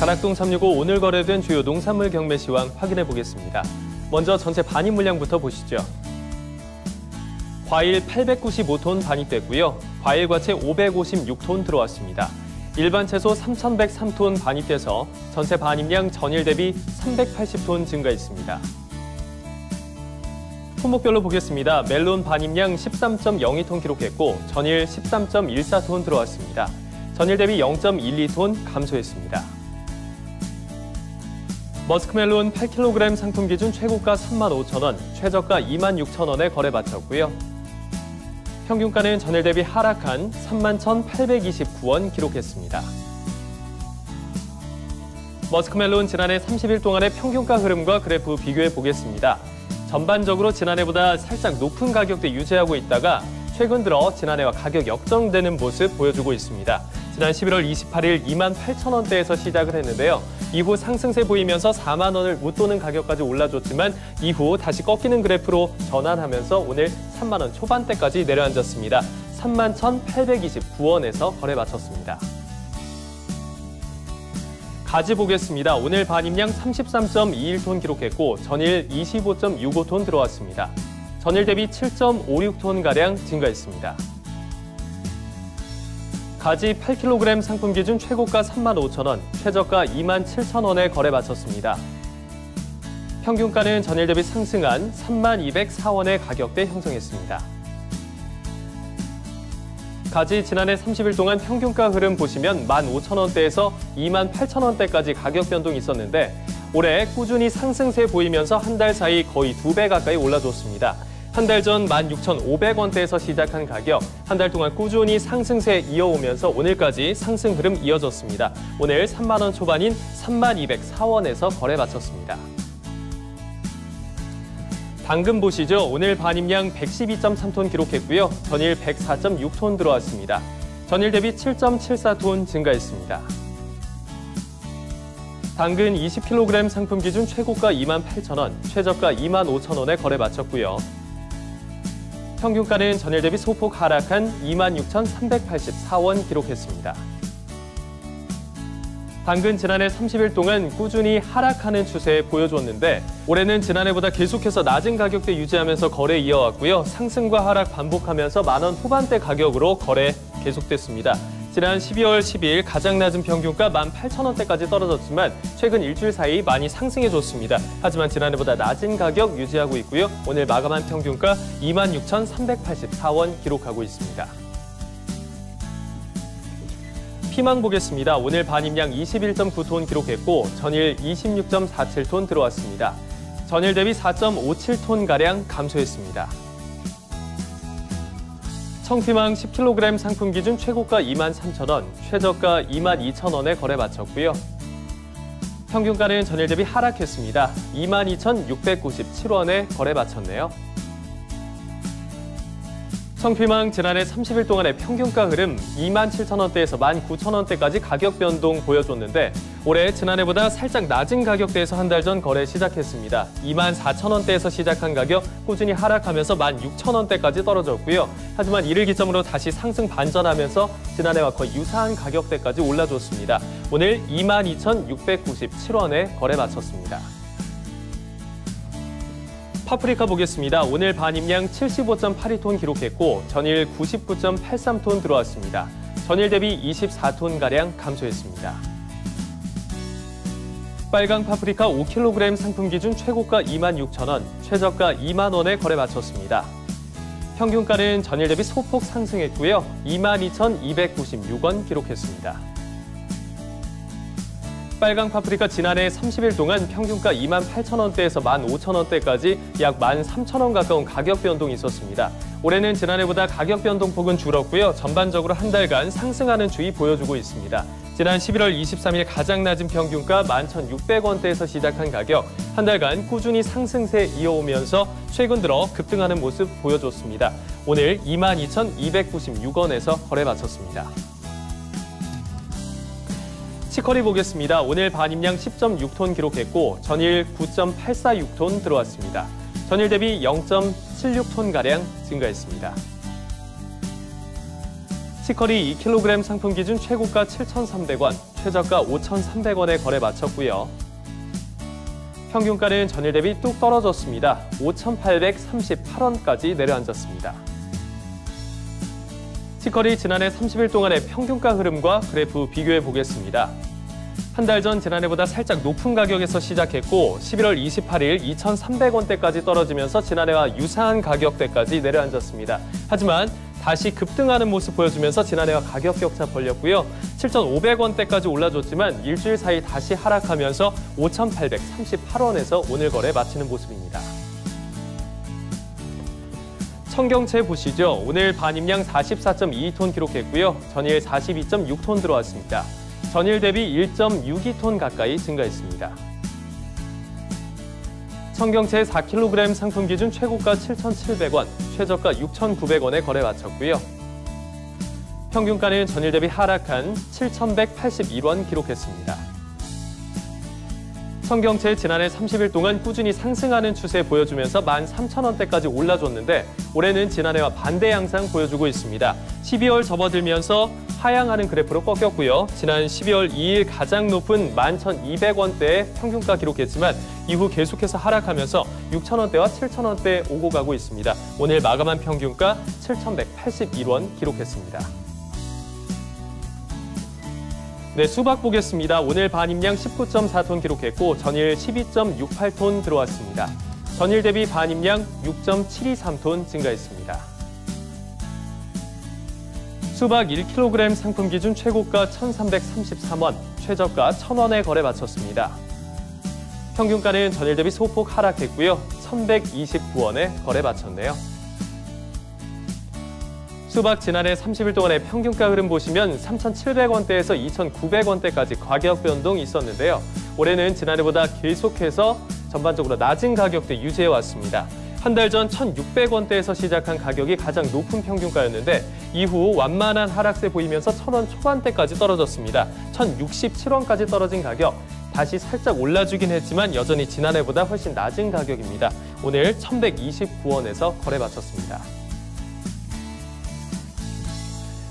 가락동 365 오늘 거래된 주요 농산물 경매 시황 확인해 보겠습니다. 먼저 전체 반입 물량부터 보시죠. 과일 895톤 반입됐고요. 과일 과채 556톤 들어왔습니다. 일반 채소 3,103톤 반입돼서 전체 반입량 전일 대비 380톤 증가했습니다. 품목별로 보겠습니다. 멜론 반입량 13.02톤 기록했고 전일 13.14톤 들어왔습니다. 전일 대비 0.12톤 감소했습니다. 머스크멜론 8kg 상품 기준 최고가 35,000원, 최저가 26,000원에 거래 마쳤고요. 평균가는 전일 대비 하락한 31,829원 기록했습니다. 머스크멜론 지난해 30일 동안의 평균가 흐름과 그래프 비교해 보겠습니다. 전반적으로 지난해보다 살짝 높은 가격대 유지하고 있다가 최근 들어 지난해와 가격 역전되는 모습 보여주고 있습니다. 지난 11월 28일 28,000원대에서 시작을 했는데요. 이후 상승세 보이면서 4만 원을 못 도는 가격까지 올라줬지만 이후 다시 꺾이는 그래프로 전환하면서 오늘 3만 원 초반대까지 내려앉았습니다. 31,829원에서 거래 마쳤습니다. 가지 보겠습니다. 오늘 반입량 33.21톤 기록했고 전일 25.65톤 들어왔습니다. 전일 대비 7.56톤가량 증가했습니다. 가지 8kg 상품 기준 최고가 35,000원, 최저가 27,000원에 거래 마쳤습니다. 평균가는 전일 대비 상승한 3204원의 가격대 형성했습니다. 가지 지난해 30일 동안 평균가 흐름 보시면 15,000원대에서 28,000원대까지 가격 변동이 있었는데 올해 꾸준히 상승세 보이면서 한 달 사이 거의 2배 가까이 올라줬습니다. 한 달 전 16,500원대에서 시작한 가격, 한 달 동안 꾸준히 상승세 이어오면서 오늘까지 상승 흐름 이어졌습니다. 오늘 3만 원 초반인 3204원에서 거래 마쳤습니다. 당근 보시죠. 오늘 반입량 112.3톤 기록했고요. 전일 104.6톤 들어왔습니다. 전일 대비 7.74톤 증가했습니다. 당근 20kg 상품 기준 최고가 28,000원, 최저가 25,000원에 거래 마쳤고요. 평균가는 전일 대비 소폭 하락한 26,384원 기록했습니다. 당근 지난해 30일 동안 꾸준히 하락하는 추세 보여줬는데 올해는 지난해보다 계속해서 낮은 가격대 유지하면서 거래 이어왔고요. 상승과 하락 반복하면서 만원 후반대 가격으로 거래 계속됐습니다. 지난 12월 10일 가장 낮은 평균가 18,000원대까지 떨어졌지만 최근 일주일 사이 많이 상승해줬습니다. 하지만 지난해보다 낮은 가격 유지하고 있고요. 오늘 마감한 평균가 26,384원 기록하고 있습니다. 피망 보겠습니다. 오늘 반입량 21.9톤 기록했고 전일 26.47톤 들어왔습니다. 전일 대비 4.57톤가량 감소했습니다. 청피망 10kg 상품 기준 최고가 23,000원, 최저가 22,000원에 거래 마쳤고요. 평균가는 전일 대비 하락했습니다. 22,697원에 거래 마쳤네요. 청피망 지난해 30일 동안의 평균가 흐름 27,000원대에서 19,000원대까지 가격 변동 보여줬는데 올해 지난해보다 살짝 낮은 가격대에서 한 달 전 거래 시작했습니다. 24,000원대에서 시작한 가격 꾸준히 하락하면서 16,000원대까지 떨어졌고요. 하지만 이를 기점으로 다시 상승 반전하면서 지난해와 거의 유사한 가격대까지 올라줬습니다. 오늘 22,697원에 거래 마쳤습니다. 파프리카 보겠습니다. 오늘 반입량 75.82톤 기록했고 전일 99.83톤 들어왔습니다. 전일 대비 24톤가량 감소했습니다. 빨강 파프리카 5kg 상품 기준 최고가 26,000원, 최저가 2만 원에 거래 마쳤습니다. 평균가는 전일 대비 소폭 상승했고요. 22,296원 기록했습니다. 빨강 파프리카 지난해 30일 동안 평균가 28,000원대에서 15,000원대까지 약 13,000원 가까운 가격 변동이 있었습니다. 올해는 지난해보다 가격 변동폭은 줄었고요. 전반적으로 한 달간 상승하는 추이 보여주고 있습니다. 지난 11월 23일 가장 낮은 평균가 11,600원대에서 시작한 가격, 한 달간 꾸준히 상승세 이어오면서 최근 들어 급등하는 모습 보여줬습니다. 오늘 22,296원에서 거래 마쳤습니다. 치커리 보겠습니다. 오늘 반입량 10.6톤 기록했고 전일 9.846톤 들어왔습니다. 전일 대비 0.76톤가량 증가했습니다. 치커리 2kg 상품 기준 최고가 7,300원, 최저가 5,300원에 거래 마쳤고요. 평균가는 전일 대비 뚝 떨어졌습니다. 5,838원까지 내려앉았습니다. 치커리 지난해 30일 동안의 평균가 흐름과 그래프 비교해 보겠습니다. 한 달 전 지난해보다 살짝 높은 가격에서 시작했고 11월 28일 2,300원대까지 떨어지면서 지난해와 유사한 가격대까지 내려앉았습니다. 하지만 다시 급등하는 모습 보여주면서 지난해와 가격 격차 벌렸고요. 7,500원대까지 올라줬지만 일주일 사이 다시 하락하면서 5,838원에서 오늘 거래 마치는 모습입니다. 청경채 보시죠. 오늘 반입량 44.22톤 기록했고요. 전일 42.6톤 들어왔습니다. 전일 대비 1.62톤 가까이 증가했습니다. 청경채 4kg 상품 기준 최고가 7,700원, 최저가 6,900원에 거래 마쳤고요. 평균가는 전일 대비 하락한 7,181원 기록했습니다. 청경채 지난해 30일 동안 꾸준히 상승하는 추세 보여주면서 13,000원대까지 올라줬는데 올해는 지난해와 반대 양상 보여주고 있습니다. 12월 접어들면서 하향하는 그래프로 꺾였고요. 지난 12월 2일 가장 높은 11,200원대의 평균가 기록했지만 이후 계속해서 하락하면서 6,000원대와 7,000원대에 오고 가고 있습니다. 오늘 마감한 평균가 7,181원 기록했습니다. 네, 수박 보겠습니다. 오늘 반입량 19.4톤 기록했고 전일 12.68톤 들어왔습니다. 전일 대비 반입량 6.723톤 증가했습니다. 수박 1kg 상품 기준 최고가 1,333원, 최저가 1,000원에 거래 마쳤습니다. 평균가는 전일 대비 소폭 하락했고요. 1,129원에 거래 마쳤네요. 수박 지난해 30일 동안의 평균가 흐름 보시면 3,700원대에서 2,900원대까지 가격 변동이 있었는데요. 올해는 지난해보다 계속해서 전반적으로 낮은 가격대 유지해 왔습니다. 한 달 전 1,600원대에서 시작한 가격이 가장 높은 평균가였는데 이후 완만한 하락세 보이면서 1,000원 초반대까지 떨어졌습니다. 1,067원까지 떨어진 가격, 다시 살짝 올라주긴 했지만 여전히 지난해보다 훨씬 낮은 가격입니다. 오늘 1,129원에서 거래 마쳤습니다.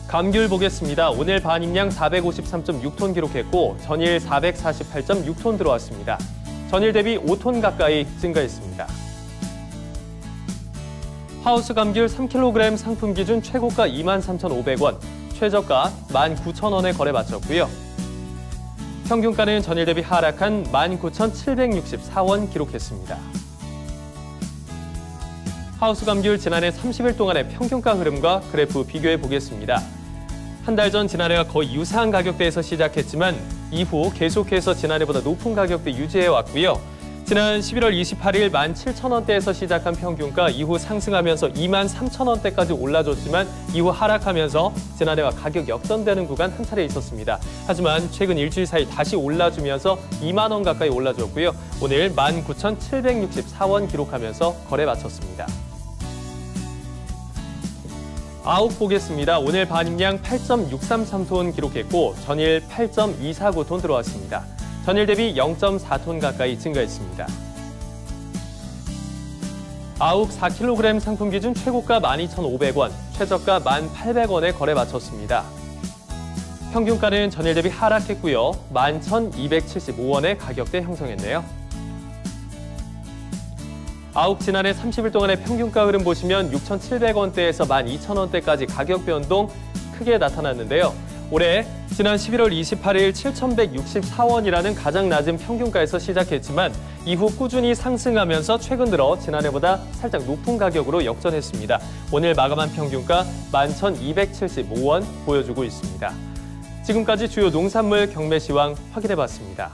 감귤 보겠습니다. 오늘 반입량 453.6톤 기록했고 전일 448.6톤 들어왔습니다. 전일 대비 5톤 가까이 증가했습니다. 하우스 감귤 3kg 상품 기준 최고가 23,500원, 최저가 19,000원에 거래 마쳤고요. 평균가는 전일 대비 하락한 19,764원 기록했습니다. 하우스 감귤 지난해 30일 동안의 평균가 흐름과 그래프 비교해 보겠습니다. 한 달 전 지난해와 거의 유사한 가격대에서 시작했지만 이후 계속해서 지난해보다 높은 가격대 유지해 왔고요. 지난 11월 28일 17,000원대에서 시작한 평균가 이후 상승하면서 23,000원대까지 올라줬지만 이후 하락하면서 지난해와 가격 역전되는 구간 한 차례 있었습니다. 하지만 최근 일주일 사이 다시 올라주면서 2만 원 가까이 올라줬고요. 오늘 19,764원 기록하면서 거래 마쳤습니다. 아욱 보겠습니다. 오늘 반입량 8.633톤 기록했고 전일 8.249톤 들어왔습니다. 전일 대비 0.4톤 가까이 증가했습니다. 아욱 4kg 상품 기준 최고가 12,500원, 최저가 1,800원에 거래 마쳤습니다. 평균가는 전일 대비 하락했고요. 11,275원의 가격대 형성했네요. 아욱 지난해 30일 동안의 평균가 흐름 보시면 6,700원대에서 12,000원대까지 가격 변동 크게 나타났는데요. 올해 지난 11월 28일 7,164원이라는 가장 낮은 평균가에서 시작했지만 이후 꾸준히 상승하면서 최근 들어 지난해보다 살짝 높은 가격으로 역전했습니다. 오늘 마감한 평균가 11,275원 보여주고 있습니다. 지금까지 주요 농산물 경매 시황 확인해봤습니다.